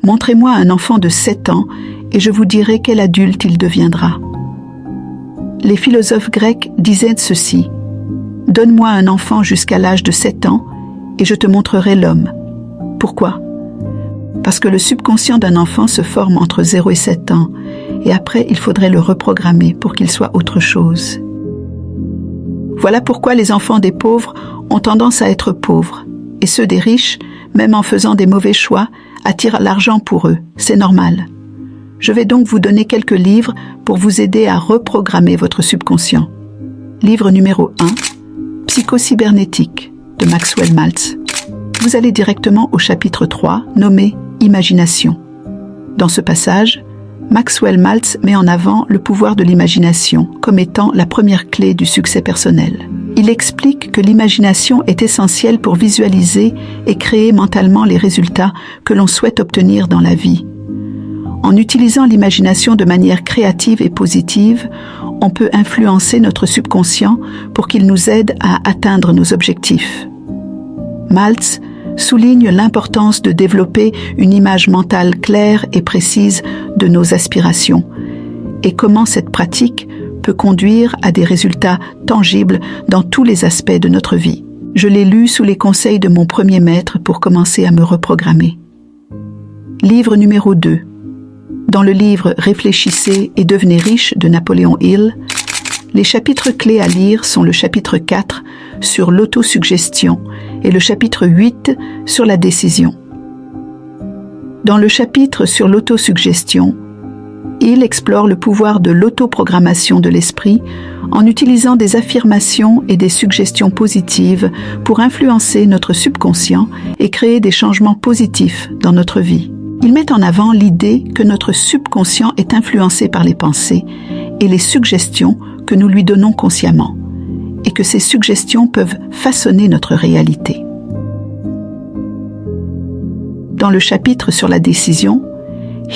Montrez-moi un enfant de 7 ans et je vous dirai quel adulte il deviendra. Les philosophes grecs disaient ceci: « Donne-moi un enfant jusqu'à l'âge de 7 ans et je te montrerai l'homme. » Pourquoi? Parce que le subconscient d'un enfant se forme entre 0 et 7 ans, et après il faudrait le reprogrammer pour qu'il soit autre chose. Voilà pourquoi les enfants des pauvres ont tendance à être pauvres, et ceux des riches, même en faisant des mauvais choix, attirent l'argent pour eux. C'est normal. Je vais donc vous donner quelques livres pour vous aider à reprogrammer votre subconscient. Livre numéro 1, Psychocybernétique, de Maxwell Maltz. Vous allez directement au chapitre 3, nommé Imagination. Dans ce passage, Maxwell Maltz met en avant le pouvoir de l'imagination comme étant la première clé du succès personnel. Il explique que l'imagination est essentielle pour visualiser et créer mentalement les résultats que l'on souhaite obtenir dans la vie. En utilisant l'imagination de manière créative et positive, on peut influencer notre subconscient pour qu'il nous aide à atteindre nos objectifs. Maltz souligne l'importance de développer une image mentale claire et précise de nos aspirations et comment cette pratique peut conduire à des résultats tangibles dans tous les aspects de notre vie. Je l'ai lu sous les conseils de mon premier maître pour commencer à me reprogrammer. Livre numéro 2. Dans le livre « Réfléchissez et devenez riche » de Napoléon Hill, les chapitres clés à lire sont le chapitre 4 sur l'autosuggestion et le chapitre 8 sur la décision. Dans le chapitre sur l'autosuggestion, Hill explore le pouvoir de l'autoprogrammation de l'esprit en utilisant des affirmations et des suggestions positives pour influencer notre subconscient et créer des changements positifs dans notre vie. Il met en avant l'idée que notre subconscient est influencé par les pensées et les suggestions que nous lui donnons consciemment, et que ces suggestions peuvent façonner notre réalité. Dans le chapitre sur la décision,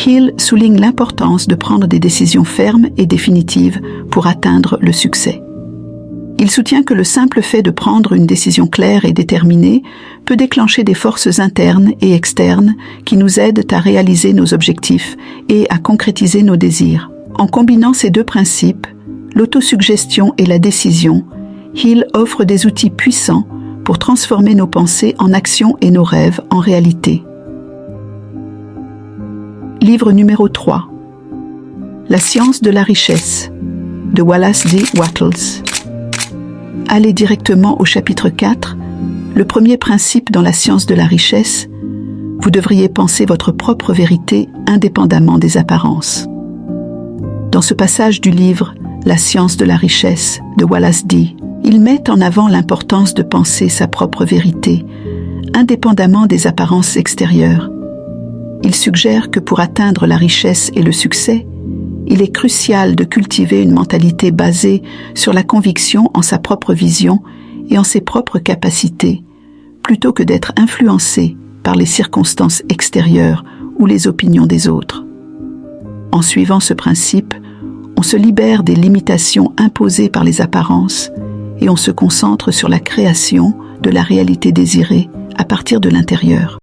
Hill souligne l'importance de prendre des décisions fermes et définitives pour atteindre le succès. Il soutient que le simple fait de prendre une décision claire et déterminée peut déclencher des forces internes et externes qui nous aident à réaliser nos objectifs et à concrétiser nos désirs. En combinant ces deux principes, l'autosuggestion et la décision, Hill offre des outils puissants pour transformer nos pensées en actions et nos rêves en réalité. Livre numéro 3. La science de la richesse, de Wallace D. Wattles. Allez directement au chapitre 4, le premier principe dans la science de la richesse. Vous devriez penser votre propre vérité indépendamment des apparences. Dans ce passage du livre « La science de la richesse » de Wallace D., il met en avant l'importance de penser sa propre vérité, indépendamment des apparences extérieures. Il suggère que pour atteindre la richesse et le succès, il est crucial de cultiver une mentalité basée sur la conviction en sa propre vision et en ses propres capacités, plutôt que d'être influencé par les circonstances extérieures ou les opinions des autres. En suivant ce principe, on se libère des limitations imposées par les apparences et on se concentre sur la création de la réalité désirée à partir de l'intérieur.